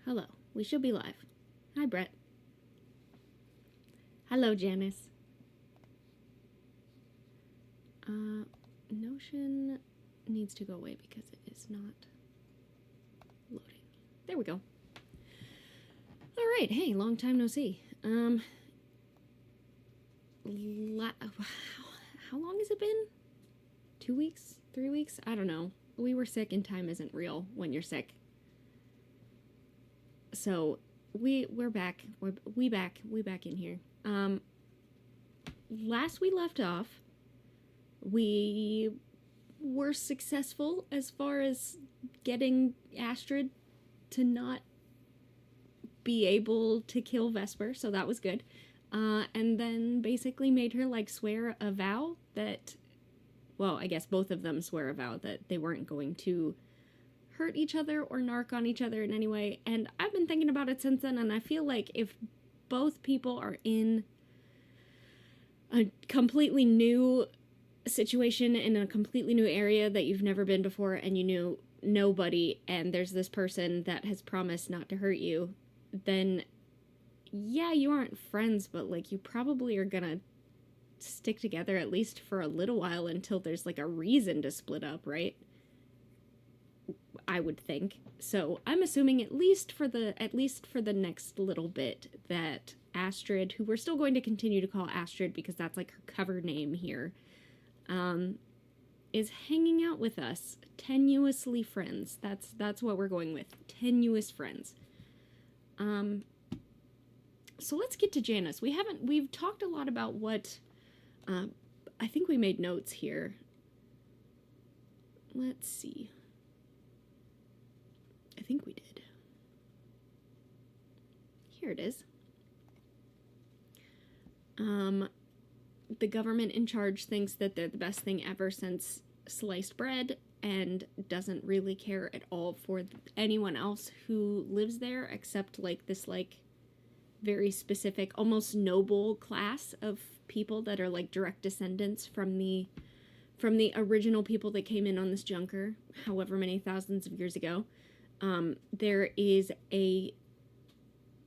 Hello. We should be live. Hi, Brett. Hello, Janice. Notion needs to go away because it is not loading. There we go. All right. Hey, long time no see. How long has it been? 2 weeks? 3 weeks? I don't know. We were sick and time isn't real when you're sick. So we're back. We back in here. Last we left off, we were successful as far as getting Astrid to not be able to kill Vesper, so that was good. And then basically made her like swear a vow that, well, I guess both of them swear a vow that they weren't going to hurt each other or narc on each other in any way. And I've been thinking about it since then, and I feel like if both people are in a completely new situation in a completely new area that you've never been before and you knew nobody, and there's this person that has promised not to hurt you, then yeah, you aren't friends, but like you probably are gonna stick together at least for a little while until there's like a reason to split up, right? I would think. So I'm assuming at least for the next little bit that Astrid, who we're still going to continue to call Astrid because that's like her cover name here, is hanging out with us, tenuously friends. That's what we're going with, tenuous friends. So let's get to Janice. We've talked a lot about what, I think we made notes here. Let's see. I think we did. Here it is. The government in charge thinks that they're the best thing ever since sliced bread and doesn't really care at all for anyone else who lives there except like this like very specific, almost noble class of people that are like direct descendants from the original people that came in on this junker however many thousands of years ago. There is a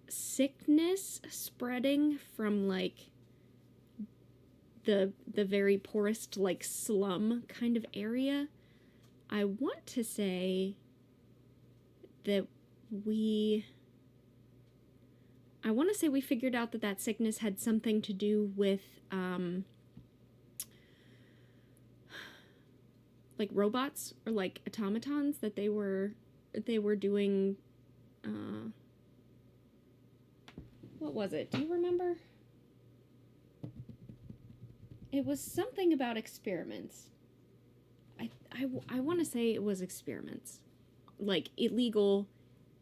sickness spreading from like the very poorest like slum kind of area. I want to say that we figured out that sickness had something to do with like robots or like automatons that they were doing. What was it? Do you remember? It was something about experiments. I want to say it was experiments. Like illegal,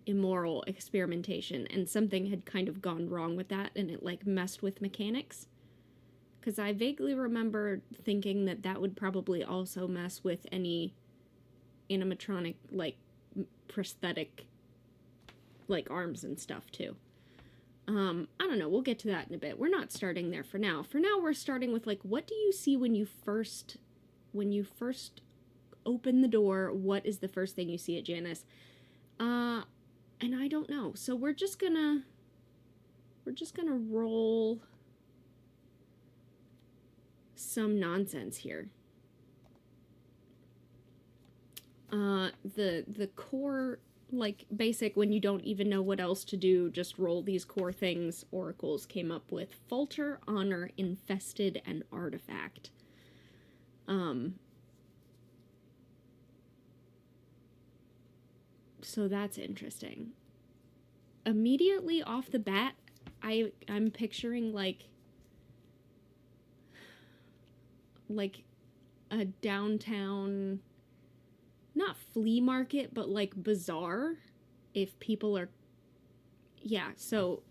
immoral experimentation, and something had kind of gone wrong with that and it like messed with mechanics. Because I vaguely remember thinking that would probably also mess with any animatronic like prosthetic like arms and stuff too. I don't know, we'll get to that in a bit. We're not starting there for now. For now we're starting with like, what do you see when you first open the door? What is the first thing you see at Janice? And I don't know. So we're just gonna roll some nonsense here. The core, like basic, when you don't even know what else to do, just roll these core things. Oracles came up with Falter, Honor, Infested, and Artifact. So that's interesting. Immediately off the bat, I'm picturing like a downtown, not flea market, but like bazaar, if people are, yeah, so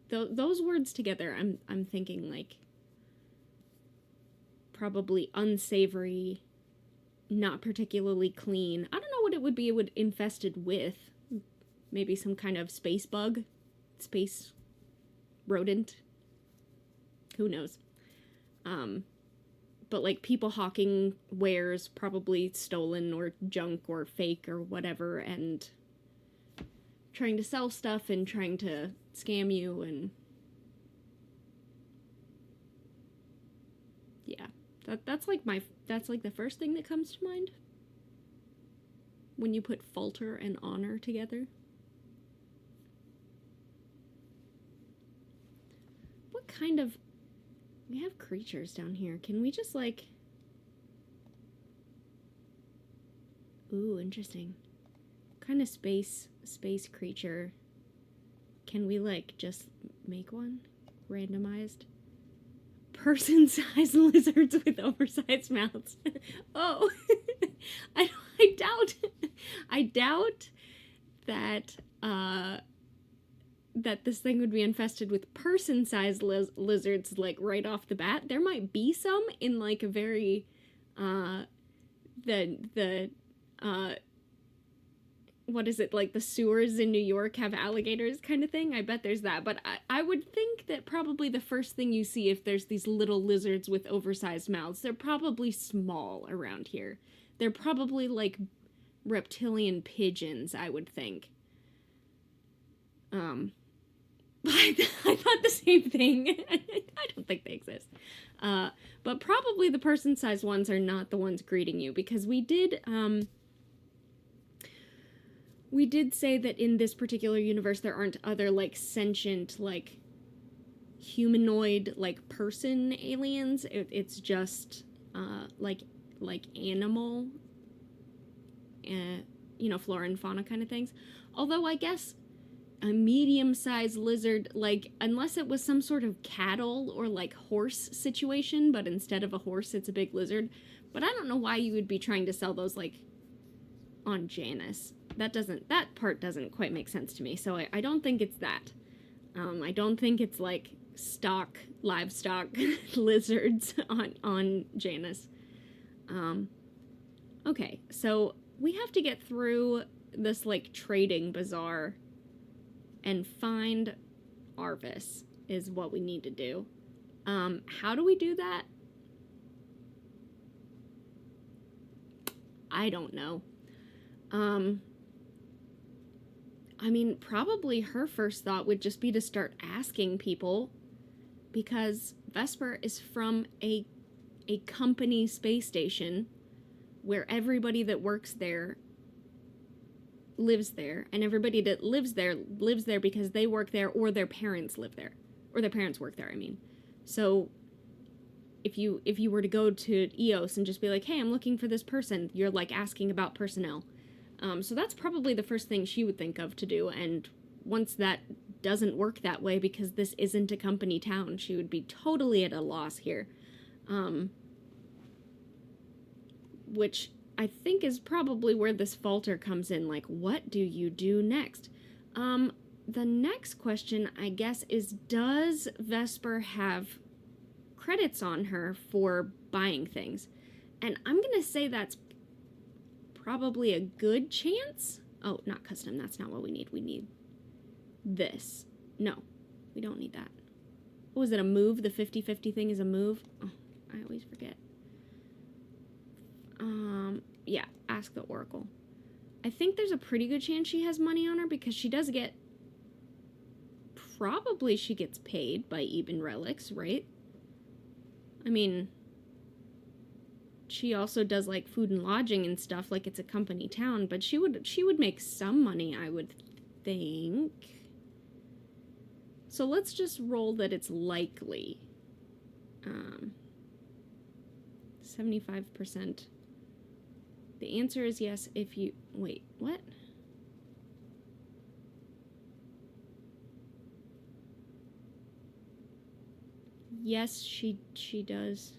those words together, I'm thinking like probably unsavory, not particularly clean. I don't know what it would be. It would infested with maybe some kind of space bug, space rodent, who knows. But like people hawking wares, probably stolen or junk or fake or whatever, and trying to sell stuff and trying to scam you, and yeah, that's like the first thing that comes to mind when you put falter and honor together. What kind of... We have creatures down here. Can we just, like... Ooh, interesting. What kind of space creature can we, like, just make one? Randomized? Person-sized lizards with oversized mouths. Oh! I doubt that, that this thing would be infested with person-sized lizards, like, right off the bat. There might be some in, like, a very, what is it, like, the sewers in New York have alligators kind of thing? I bet there's that. But I would think that probably the first thing you see if there's these little lizards with oversized mouths, they're probably small around here. They're probably, like, reptilian pigeons, I would think. I thought the same thing. I don't think they exist. But probably the person-sized ones are not the ones greeting you, because we did say that in this particular universe there aren't other, like, sentient, like, humanoid, like, person aliens. It's just, like animal, flora and fauna kind of things. Although I guess a medium-sized lizard, like, unless it was some sort of cattle or, like, horse situation, but instead of a horse, it's a big lizard. But I don't know why you would be trying to sell those, like, on Janus. That part doesn't quite make sense to me, so I don't think it's that. I don't think it's, like, livestock lizards on Janus. Okay, so we have to get through this, like, trading bazaar and find Arvus is what we need to do. How do we do that? I don't know. I mean, probably her first thought would just be to start asking people, because Vesper is from a company space station where everybody that works there lives there, and everybody that lives there because they work there or their parents live there, or their parents work there, I mean. So if you were to go to EOS and just be like, hey, I'm looking for this person, you're, like, asking about personnel. So that's probably the first thing she would think of to do, and once that doesn't work that way because this isn't a company town, she would be totally at a loss here. Which I think is probably where this falter comes in, like, what do you do next? The next question, I guess, is, does Vesper have credits on her for buying things? And I'm gonna say that's probably a good chance. Oh, not custom, that's not what we need. We need this. No, we don't need that. What was it, a move? The 50-50 thing is a move? Oh, I always forget. Yeah, ask the Oracle. I think there's a pretty good chance she has money on her, because she does get... Probably she gets paid by Eben Relics, right? I mean, she also does, like, food and lodging and stuff, like it's a company town, but she would make some money, I would think. So let's just roll that it's likely. 75%. The answer is yes if you... Wait, what? Yes, she does.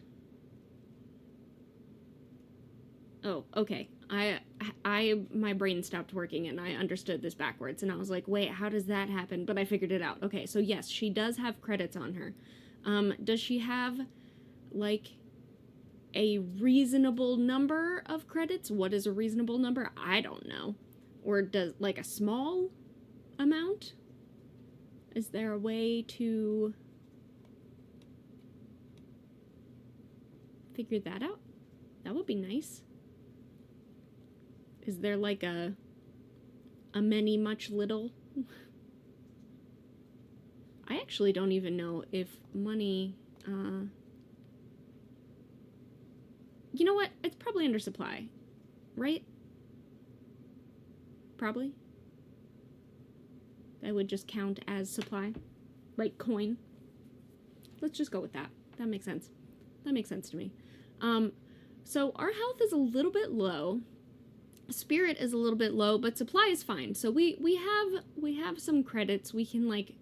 Oh, okay. My brain stopped working and I understood this backwards, and I was like, wait, how does that happen? But I figured it out. Okay, so yes, she does have credits on her. Does she have, like, a reasonable number of credits? What is a reasonable number? I don't know. Or does, like, a small amount? Is there a way to figure that out? That would be nice. Is there, like, a many, much, little I actually don't even know if money, you know what? It's probably under supply, right? Probably. That would just count as supply, like coin. Let's just go with that. That makes sense. That makes sense to me. So our health is a little bit low. Spirit is a little bit low, but supply is fine. So we have some credits. We can like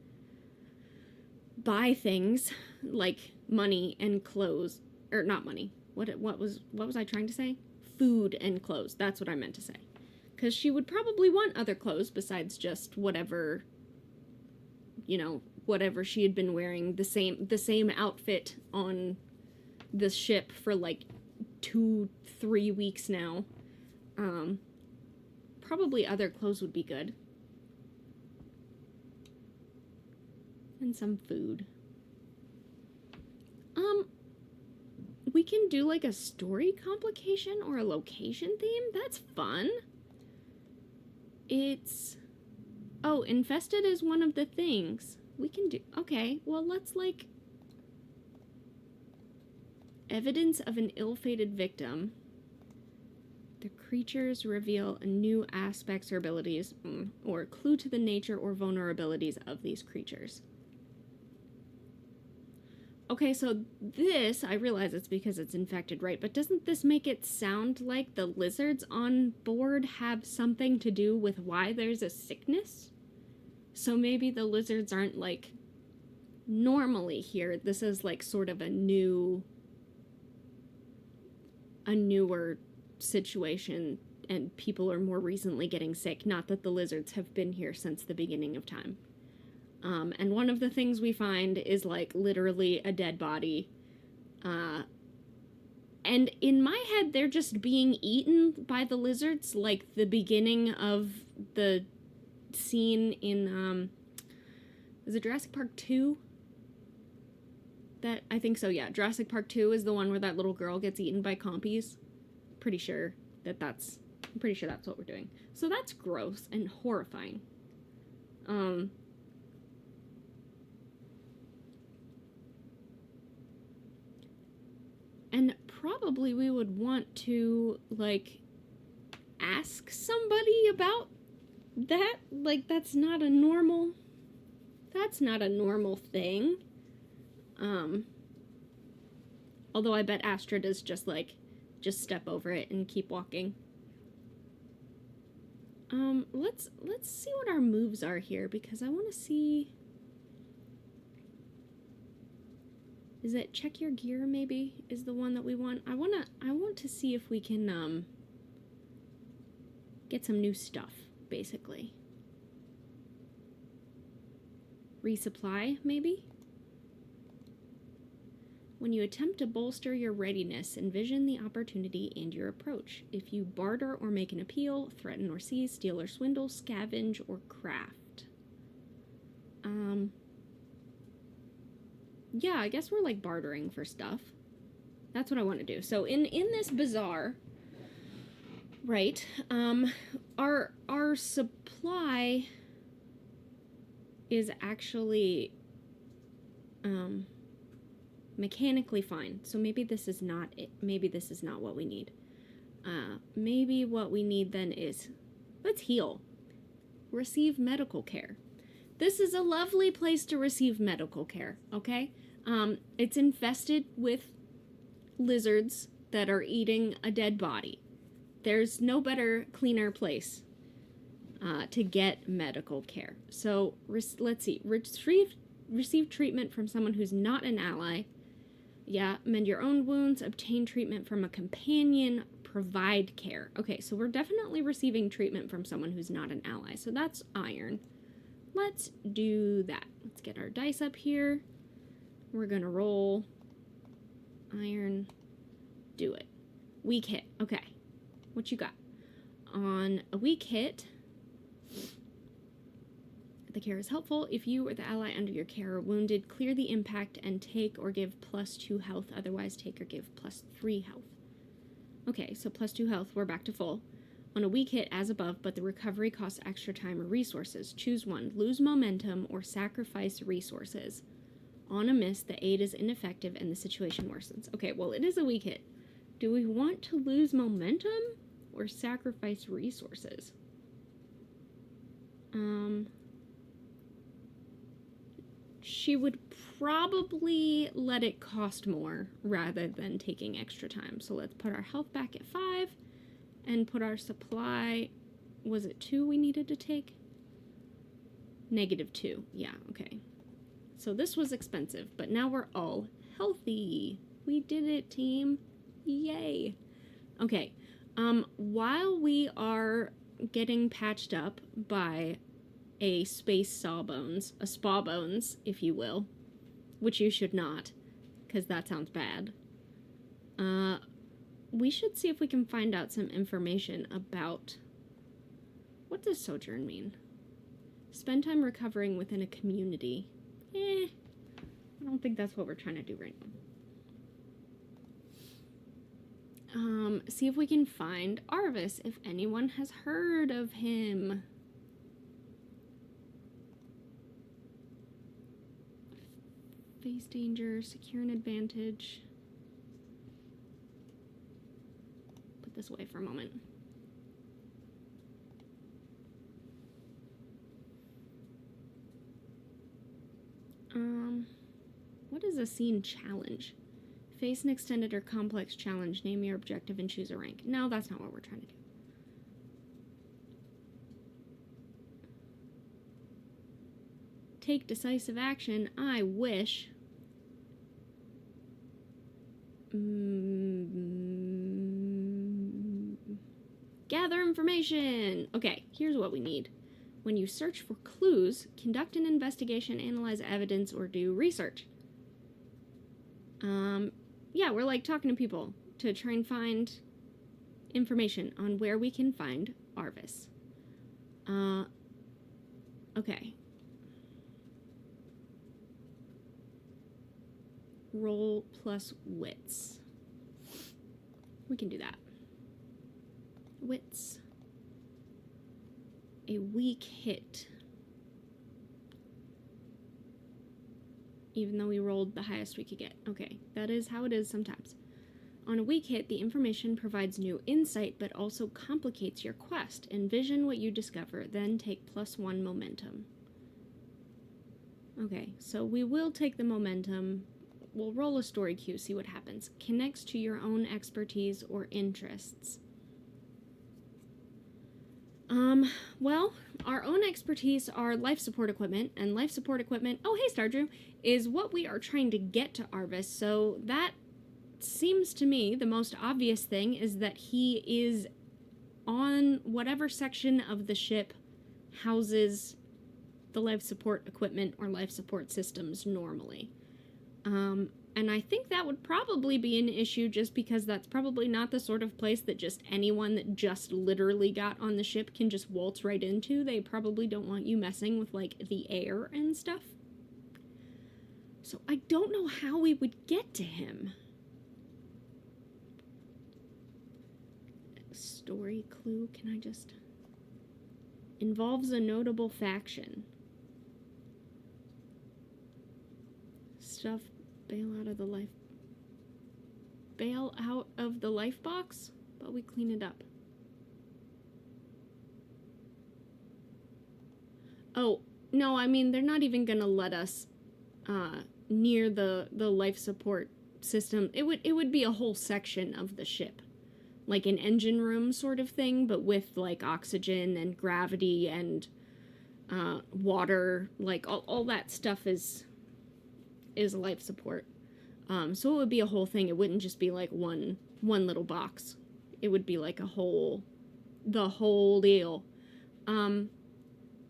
buy things like money and clothes, or not money. What was I trying to say? Food and clothes. That's what I meant to say. Because she would probably want other clothes besides just whatever, you know, whatever she had been wearing, the same outfit on the ship for like 2-3 weeks now. Probably other clothes would be good. And some food. We can do like a story complication or a location theme. That's fun. Oh, infested is one of the things. We can do, okay, well, let's like, evidence of an ill-fated victim. The creatures reveal new aspects or abilities, or a clue to the nature or vulnerabilities of these creatures. Okay, so this, I realize it's because it's infected, right? But doesn't this make it sound like the lizards on board have something to do with why there's a sickness? So maybe the lizards aren't, like, normally here. This is, like, sort of a newer situation, and people are more recently getting sick. Not that the lizards have been here since the beginning of time. And one of the things we find is, like, literally a dead body. And in my head, they're just being eaten by the lizards, like the beginning of the scene in, is it Jurassic Park 2? I think so, yeah. Jurassic Park 2 is the one where that little girl gets eaten by compies. I'm pretty sure that's what we're doing. So that's gross and horrifying. And probably we would want to, like, ask somebody about that. Like, that's not a normal thing. Although I bet Astrid is just like, just step over it and keep walking. Let's see what our moves are here, because I want to see... Is it check your gear, maybe, is the one that we want? I want to see if we can, get some new stuff, basically. Resupply, maybe? When you attempt to bolster your readiness, envision the opportunity and your approach. If you barter or make an appeal, threaten or seize, steal or swindle, scavenge or craft. Yeah, I guess we're, like, bartering for stuff. That's what I want to do. So in this bazaar, right, our supply is actually mechanically fine. So maybe this is not it. Maybe this is not what we need. Maybe what we need then is, let's heal. Receive medical care. This is a lovely place to receive medical care, okay? It's infested with lizards that are eating a dead body. There's no better, cleaner place to get medical care. So, let's see. Receive treatment from someone who's not an ally. Yeah, mend your own wounds, obtain treatment from a companion, provide care. Okay, so we're definitely receiving treatment from someone who's not an ally. So that's iron. Let's do that. Let's get our dice up here. We're gonna roll. Iron. Do it. Weak hit. Okay. What you got? On a weak hit, the care is helpful. If you or the ally under your care are wounded, clear the impact and take or give +2 health. Otherwise, take or give +3 health. Okay, so +2 health. We're back to full. On a weak hit, as above, but the recovery costs extra time or resources. Choose one. Lose momentum or sacrifice resources. On a miss, the aid is ineffective and the situation worsens. Okay, well, it is a weak hit. Do we want to lose momentum or sacrifice resources? She would probably let it cost more rather than taking extra time. So let's put our health back at 5 and put our supply... Was it 2 we needed to take? -2. Yeah, okay. So this was expensive, but now we're all healthy. We did it, team. Yay. Okay. While we are getting patched up by a space sawbones, a spawbones, if you will, which you should not, because that sounds bad, we should see if we can find out some information about... What does sojourn mean? Spend time recovering within a community. I don't think that's what we're trying to do right now. See if we can find Arvus, if anyone has heard of him. Face danger, secure an advantage. Put this away for a moment. What is a scene challenge? Face an extended or complex challenge. Name your objective and choose a rank. No, that's not what we're trying to do. Take decisive action. I wish. Gather information. Okay, here's what we need. When you search for clues, conduct an investigation, analyze evidence, or do research. Yeah, we're like talking to people to try and find information on where we can find Arvus. Okay. Roll plus wits. We can do that. Wits. A weak hit. Even though we rolled the highest we could get. Okay, that is how it is sometimes. On a weak hit, the information provides new insight, but also complicates your quest. Envision what you discover, then take +1 momentum. Okay, so we will take the momentum. We'll roll a story cue, see what happens. Connects to your own expertise or interests. Well, our own expertise are life support equipment, and life support equipment, oh hey Stardrew, is what we are trying to get to Arvus, so that seems to me the most obvious thing is that he is on whatever section of the ship houses the life support equipment or life support systems normally. And I think that would probably be an issue just because that's probably not the sort of place that just anyone that just literally got on the ship can just waltz right into. They probably don't want you messing with, like, the air and stuff. So I don't know how we would get to him. Story clue, can I just... Involves a notable faction. Stuff... Bail out of the life box, but we clean it up. Oh, no, I mean, they're not even gonna let us near the life support system. It would be a whole section of the ship. Like an engine room sort of thing, but with like oxygen and gravity and water, like all that stuff is life support. So it would be a whole thing. It wouldn't just be like one little box. It would be like the whole deal.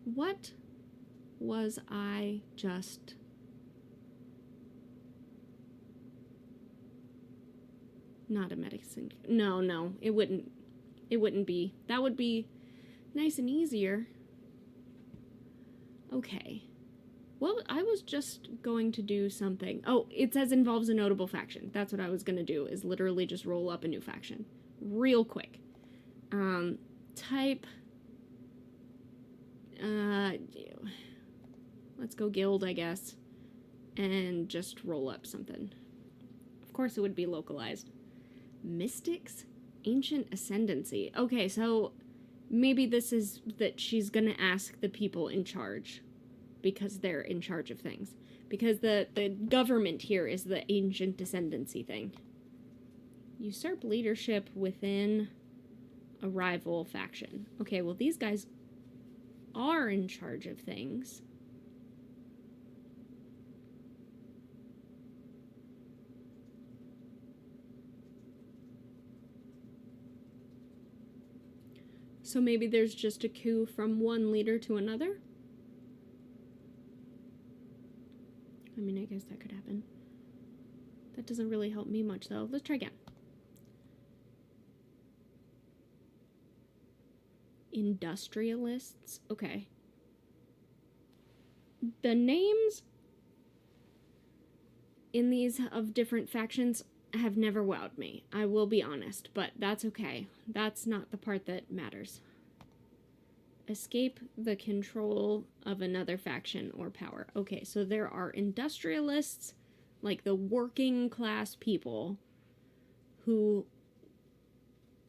What was I just... Not a medicine. No, it wouldn't be. That would be nice and easier. Okay. Well, I was just going to do something. Oh, it says involves a notable faction. That's what I was going to do, is literally just roll up a new faction. Real quick. type. Let's go guild, I guess. And just roll up something. Of course it would be localized. Mystics? Ancient Ascendancy. Okay, so maybe this is that she's gonna ask the people in charge. Because they're in charge of things. Because the government here is the Ancient Ascendancy thing. Usurp leadership within a rival faction. Okay, well these guys are in charge of things. So maybe there's just a coup from one leader to another? I mean, I guess that could happen. That doesn't really help me much, though. Let's try again. Industrialists? Okay. The names in these of different factions have never wowed me. I will be honest, but that's okay. That's not the part that matters. Escape the control of another faction or power. Okay, so there are industrialists, like the working class people, who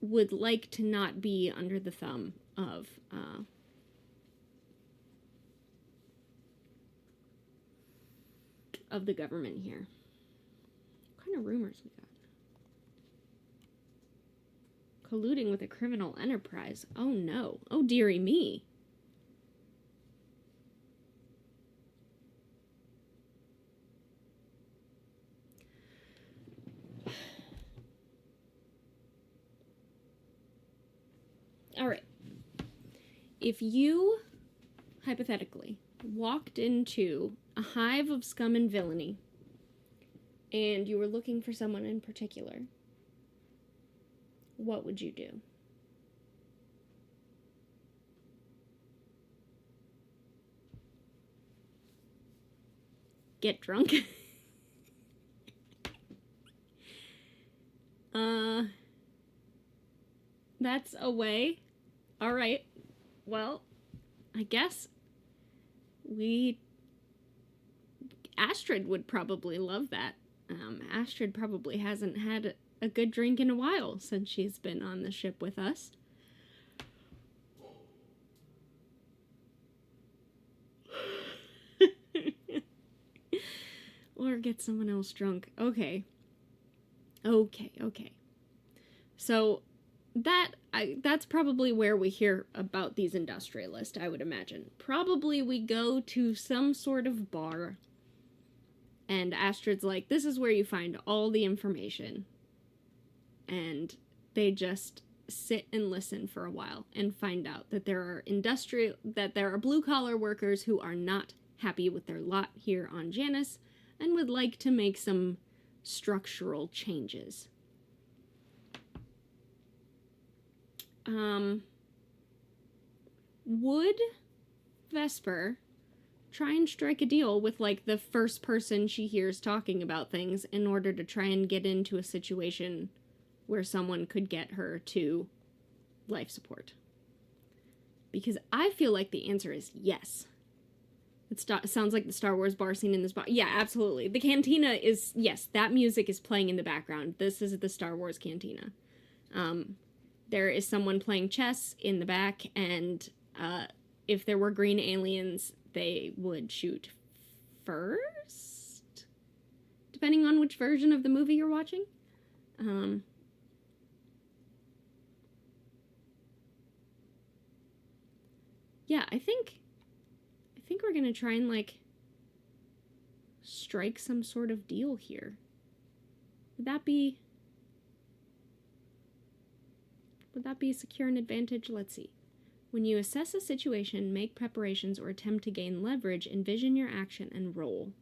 would like to not be under the thumb of the government here. What kind of rumors we got? Colluding with a criminal enterprise. Oh no. Oh dearie me. Alright. If you, hypothetically, walked into a hive of scum and villainy, and you were looking for someone in particular, what would you do? Get drunk? That's a way. Alright. Well, I guess Astrid would probably love that. Astrid probably hasn't had a good drink in a while since she's been on the ship with us. Or get someone else drunk. Okay. So that's probably where we hear about these industrialists, I would imagine. Probably we go to some sort of bar, and Astrid's like, this is where you find all the information. And they just sit and listen for a while and find out that there are blue-collar workers who are not happy with their lot here on Janus and would like to make some structural changes. Would Vesper try and strike a deal with, like, the first person she hears talking about things in order to try and get into a situation where someone could get her to life support? Because I feel like the answer is yes. It sounds like the Star Wars bar scene in this bar. Yeah, absolutely. The cantina is, yes, that music is playing in the background. This is the Star Wars cantina. There is someone playing chess in the back, and if there were green aliens, they would shoot first, depending on which version of the movie you're watching. Yeah, I think we're gonna try and, like, strike some sort of deal here. Would that be secure an advantage? Let's see. When you assess a situation, make preparations, or attempt to gain leverage, envision your action and roll.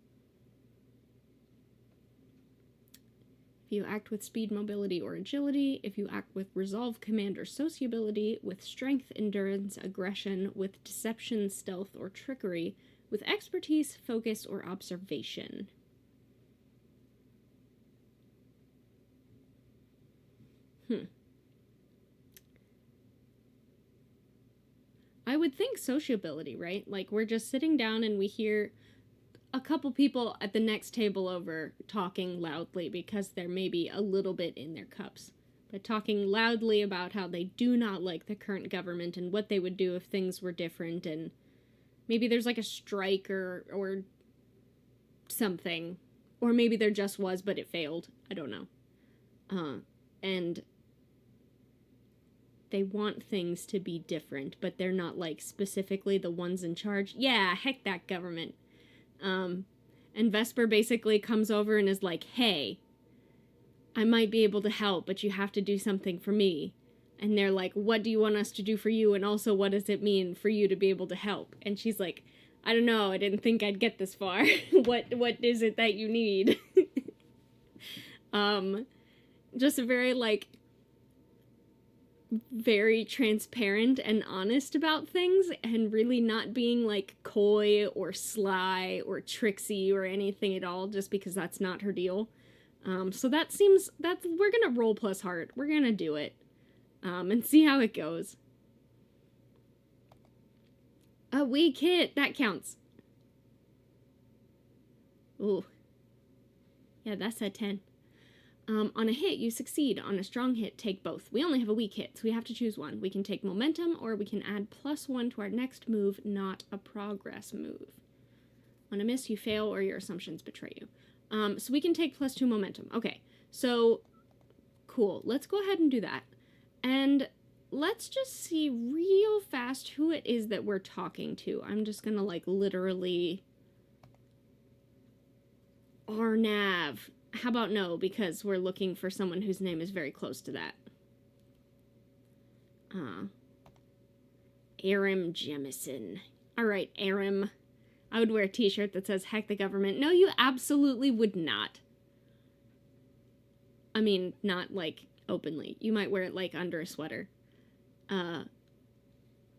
If you act with speed, mobility, or agility, if you act with resolve, command, or sociability, with strength, endurance, aggression, with deception, stealth, or trickery, with expertise, focus, or observation. I would think sociability, right? Like, we're just sitting down and we hear a couple people at the next table over talking loudly because they're maybe a little bit in their cups. But talking loudly about how they do not like the current government and what they would do if things were different, and maybe there's like a strike or something. Or maybe there just was, but it failed. I don't know. And they want things to be different, but they're not, like, specifically the ones in charge. Yeah, heck that government. And Vesper basically comes over and is like, hey, I might be able to help, but you have to do something for me. And they're like, what do you want us to do for you? And also, what does it mean for you to be able to help? And she's like, I don't know, I didn't think I'd get this far. What is it that you need? Just very, like, very transparent and honest about things, and really not being, like, coy or sly or tricksy or anything at all, just because that's not her deal. So we're gonna roll plus heart. We're gonna do it. And see how it goes. A weak hit, that counts. Ooh. Yeah, that's a 10. On a hit, you succeed. On a strong hit, take both. We only have a weak hit, so we have to choose one. We can take momentum, or we can add +1 to our next move, not a progress move. On a miss, you fail, or your assumptions betray you. So we can take +2 momentum. Okay, so cool. Let's go ahead and do that. And let's just see real fast who it is that we're talking to. I'm just gonna, like, literally... Arnav. How about no, because we're looking for someone whose name is very close to that. Aram Jemison. Alright, Aram. I would wear a t-shirt that says, heck the government. No, you absolutely would not. I mean, not, like, openly. You might wear it, like, under a sweater.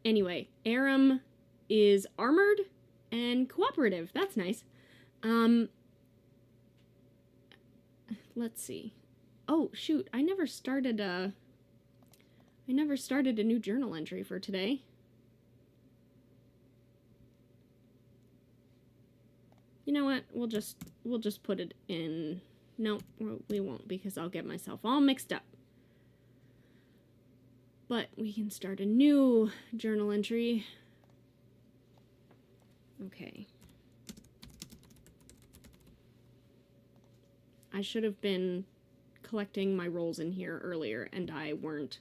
Anyway, Aram is armored and cooperative. That's nice. Let's see. Oh, shoot. I never started a new journal entry for today. You know what? We'll just put it in. No, we won't, because I'll get myself all mixed up. But we can start a new journal entry. Okay. I should have been collecting my rolls in here earlier, and I weren't.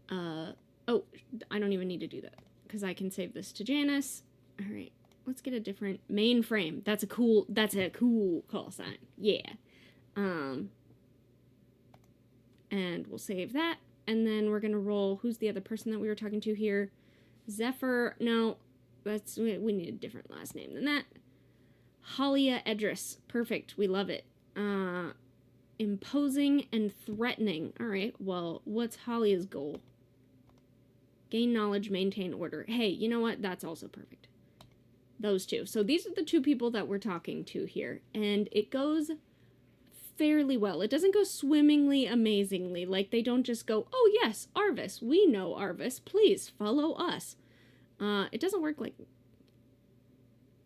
Oh, I don't even need to do that, because I can save this to Janice. All right, let's get a different mainframe. That's a cool call sign. Yeah. And we'll save that, and then we're gonna roll. Who's the other person that we were talking to here? Zephyr. No, we need a different last name than that. Halia Edris. Perfect. We love it. Imposing and threatening. Alright, well, what's Halia's goal? Gain knowledge, maintain order. Hey, you know what? That's also perfect. Those two. So these are the two people that we're talking to here. And it goes fairly well. It doesn't go swimmingly, amazingly. Like, they don't just go, oh yes, Arvus. We know Arvus. Please follow us. It doesn't work like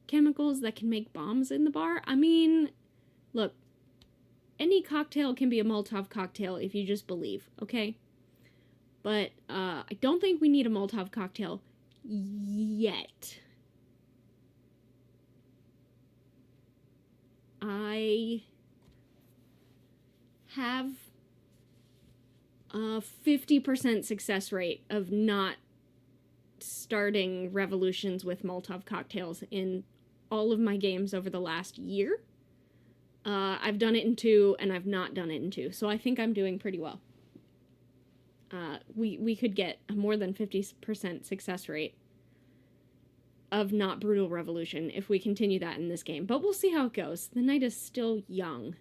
chemicals that can make bombs in the bar. I mean, look, any cocktail can be a Molotov cocktail if you just believe, okay? But I don't think we need a Molotov cocktail yet. I have a 50% success rate of not starting revolutions with Molotov cocktails in all of my games over the last year. I've done it in 2, and I've not done it in 2, so I think I'm doing pretty well. We could get a more than 50% success rate of not brutal revolution if we continue that in this game, but we'll see how it goes. The night is still young.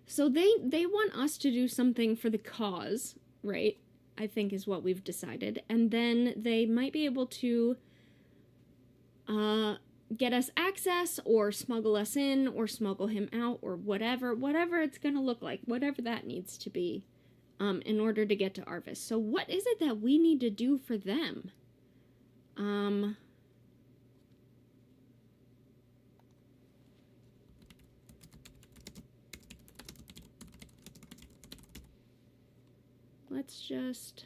So they want us to do something for the cause, right? I think is what we've decided, and then they might be able to get us access, or smuggle us in, or smuggle him out, or whatever it's gonna look like, whatever that needs to be. in order to get to Arvus. So what is it that we need to do for them? Let's just...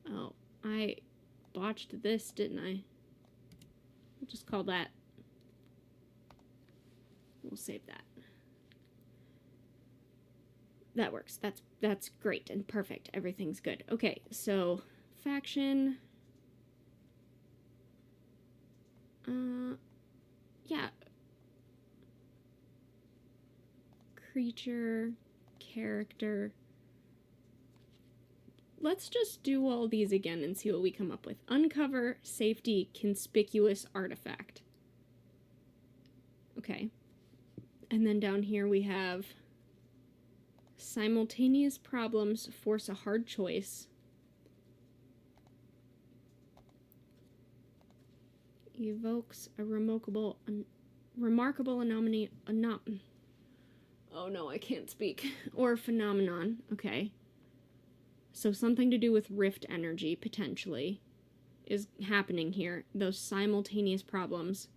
Oh, I botched this, didn't I? We'll just call that... We'll save that. That works. That's great and perfect. Everything's good. Okay, so faction. Yeah. Creature, character. Let's just do all these again and see what we come up with. Uncover, safety, conspicuous artifact. Okay. And then down here we have simultaneous problems force a hard choice. Evokes a remarkable anomaly. Oh no, I can't speak. Or phenomenon. Okay. So something to do with rift energy, potentially, is happening here. Those simultaneous problems.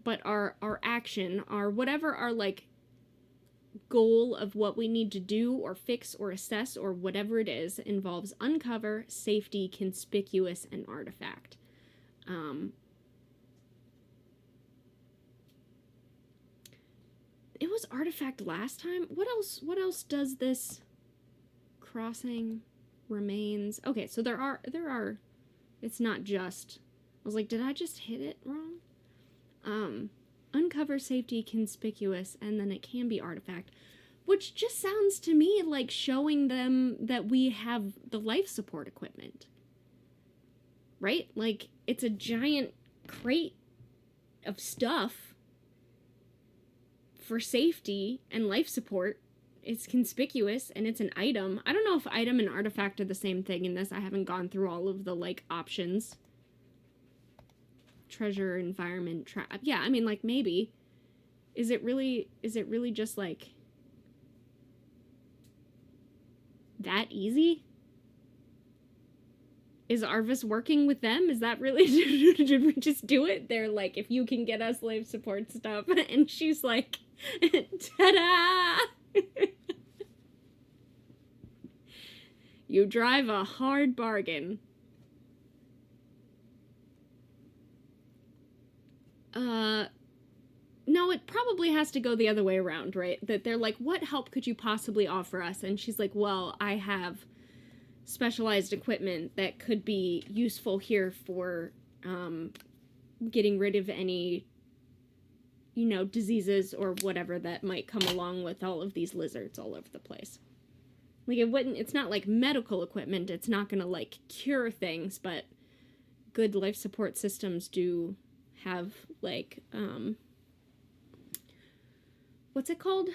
But our action, our whatever our, like, goal of what we need to do or fix or assess or whatever it is, involves uncover, safety, conspicuous, and artifact. It was artifact last time. What else does this crossing remains? Okay, so there are it's not just, I was like, did I just hit it wrong? Uncover, safety, conspicuous, and then it can be artifact, which just sounds to me like showing them that we have the life support equipment. Right? Like, it's a giant crate of stuff for safety and life support. It's conspicuous and it's an item. I don't know if item and artifact are the same thing in this. I haven't gone through all of the, like, options. Treasure, environment, trap. Yeah, I mean, like, maybe. Is it really just, like, that easy? Is Arvus working with them? Is that really, did we just do it? They're like, if you can get us life support stuff. And she's like, ta-da! You drive a hard bargain. No, it probably has to go the other way around, right? That they're like, what help could you possibly offer us? And she's like, well, I have specialized equipment that could be useful here for getting rid of any, diseases or whatever that might come along with all of these lizards all over the place. Like, it's not like medical equipment, it's not gonna, like, cure things, but good life support systems do have, like, what's it called?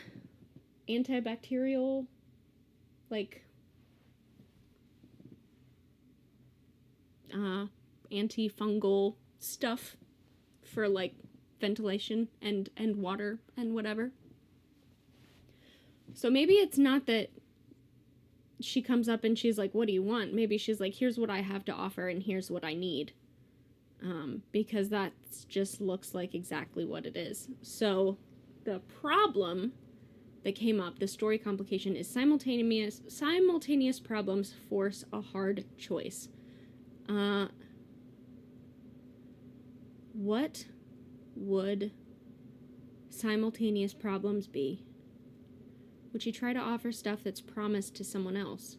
Antibacterial, like, antifungal stuff for, like, ventilation and water and whatever. So maybe it's not that she comes up and she's like, what do you want? Maybe she's like, here's what I have to offer and here's what I need. Because that just looks like exactly what it is. So the problem that came up, the story complication, is simultaneous problems force a hard choice. What would simultaneous problems be? Would she try to offer stuff that's promised to someone else?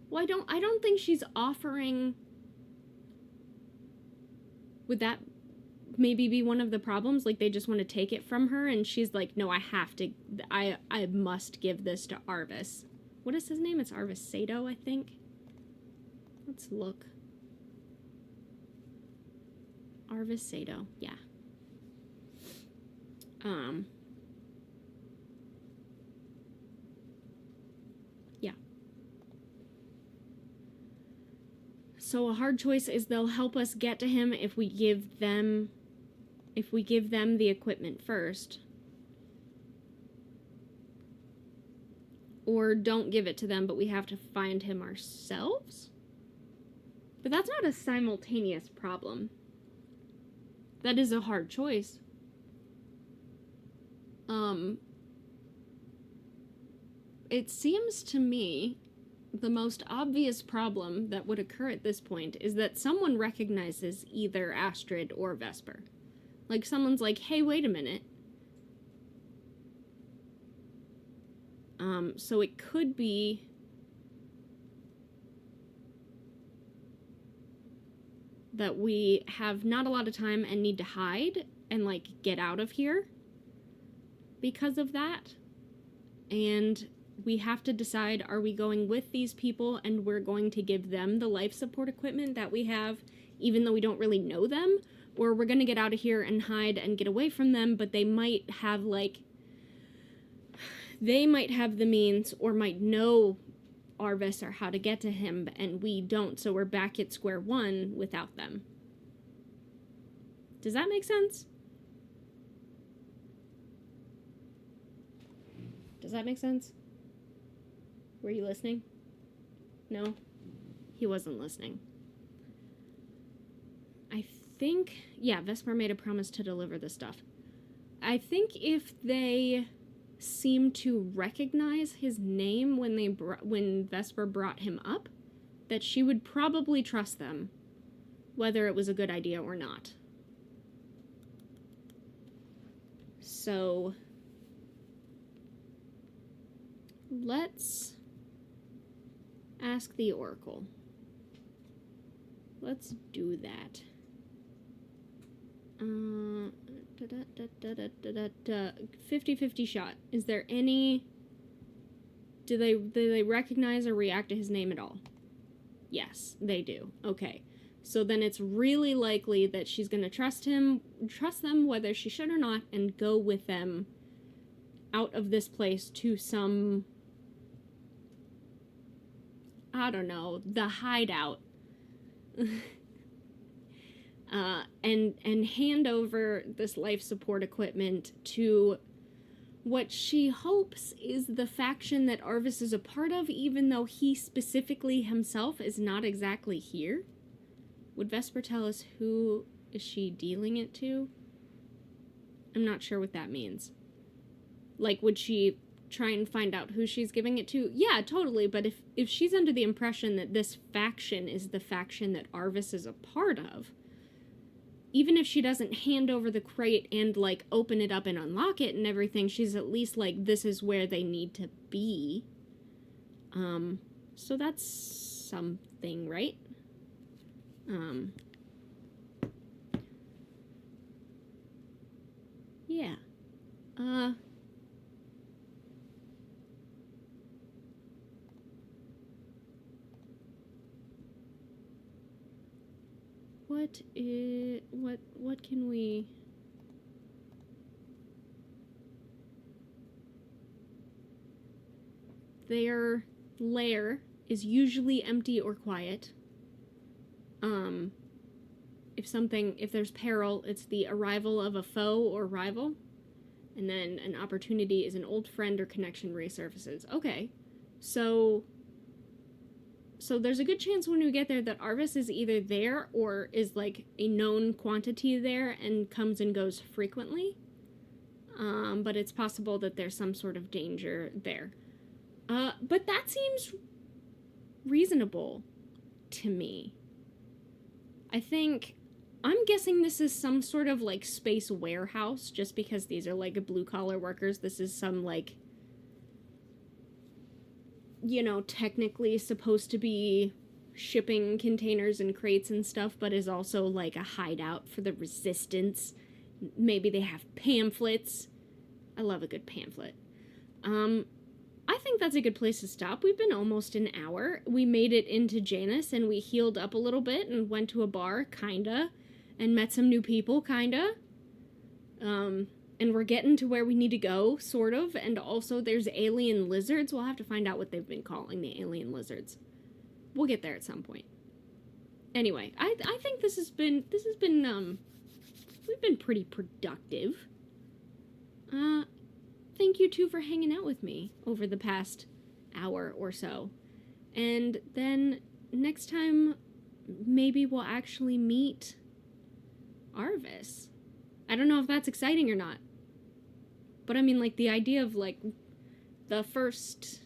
Well, I don't think she's offering... Would that maybe be one of the problems? Like, they just want to take it from her, and she's like, no, I must give this to Arvus. What is his name? It's Arvus Sato, I think. Let's look. Arvus Sato, yeah. Yeah. So a hard choice is they'll help us get to him if we give them the equipment first. Or don't give it to them, but we have to find him ourselves? But that's not a simultaneous problem. That is a hard choice. It seems to me the most obvious problem that would occur at this point is that someone recognizes either Astrid or Vesper. Like, someone's like, hey, wait a minute. So it could be that we have not a lot of time and need to hide and, like, get out of here because of that. And we have to decide, are we going with these people and we're going to give them the life support equipment that we have, even though we don't really know them? Or we're going to get out of here and hide and get away from them, but they might have, like, they might have the means or might know Arvus or how to get to him, and we don't, so we're back at square one without them. Does that make sense? Does that make sense? Were you listening? No? He wasn't listening. I think, yeah, Vesper made a promise to deliver the stuff. I think if they seem to recognize his name when Vesper brought him up, that she would probably trust them, whether it was a good idea or not. So let's ask the Oracle. Let's do that. 50-50 shot. Is there any... Do they recognize or react to his name at all? Yes, they do. Okay. So then it's really likely that she's going to trust them, whether she should or not, and go with them out of this place to some... I don't know, the hideout. And hand over this life support equipment to what she hopes is the faction that Arvus is a part of, even though he specifically himself is not exactly here. Would Vesper tell us who is she dealing it to? I'm not sure what that means. Like, would she try and find out who she's giving it to? Yeah, totally, but if she's under the impression that this faction is the faction that Arvus is a part of, even if she doesn't hand over the crate and, like, open it up and unlock it and everything, she's at least like, this is where they need to be. So that's something, right? Yeah. What can we... Their lair is usually empty or quiet. If there's peril, it's the arrival of a foe or rival. And then an opportunity is an old friend or connection resurfaces. Okay. So there's a good chance when we get there that Arvus is either there or is, like, a known quantity there and comes and goes frequently. But it's possible that there's some sort of danger there. But that seems reasonable to me. I'm guessing this is some sort of, like, space warehouse, just because these are, like, blue-collar workers. This is some, like, you know, technically supposed to be shipping containers and crates and stuff, but is also, like, a hideout for the resistance. Maybe they have pamphlets. I love a good pamphlet. I think that's a good place to stop. We've been almost an hour. We made it into Janus, and we healed up a little bit and went to a bar, kinda, and met some new people, kinda. And we're getting to where we need to go, sort of, and also there's alien lizards. We'll have to find out what they've been calling the alien lizards. We'll get there at some point. Anyway, I think we've been pretty productive. Thank you two for hanging out with me over the past hour or so. And then next time, maybe we'll actually meet Arvus. I don't know if that's exciting or not. But I mean, like, the idea of, like, the first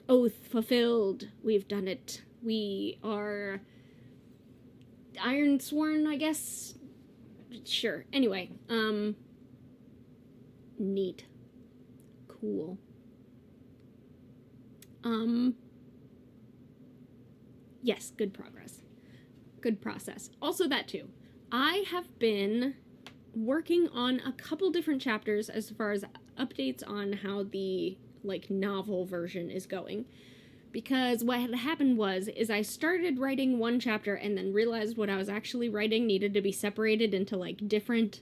oath fulfilled. We've done it. We are Ironsworn, I guess. Sure. Anyway, neat. Cool. Yes, good progress. Good process. Also that too. I have been working on a couple different chapters as far as updates on how the, like, novel version is going. Because what had happened is I started writing one chapter and then realized what I was actually writing needed to be separated into, like, different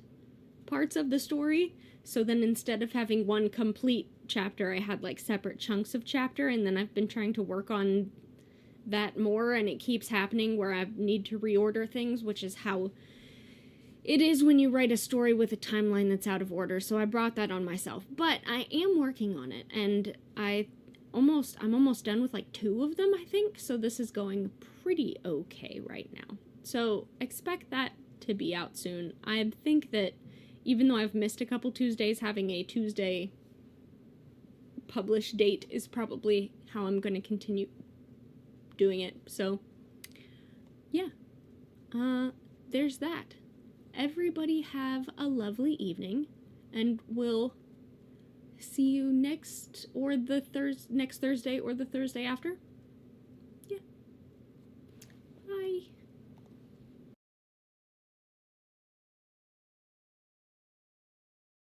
parts of the story. So then instead of having one complete chapter, I had, like, separate chunks of chapter, and then I've been trying to work on that more, and it keeps happening where I need to reorder things, which is how it is when you write a story with a timeline that's out of order. So I brought that on myself. But I am working on it, and I'm almost done with, like, 2 of them, I think. So this is going pretty okay right now. So expect that to be out soon. I think that even though I've missed a couple Tuesdays, having a Tuesday published date is probably how I'm going to continue doing it. So yeah, there's that. Everybody have a lovely evening, and we'll see you next Thursday or the Thursday after. Yeah. Bye.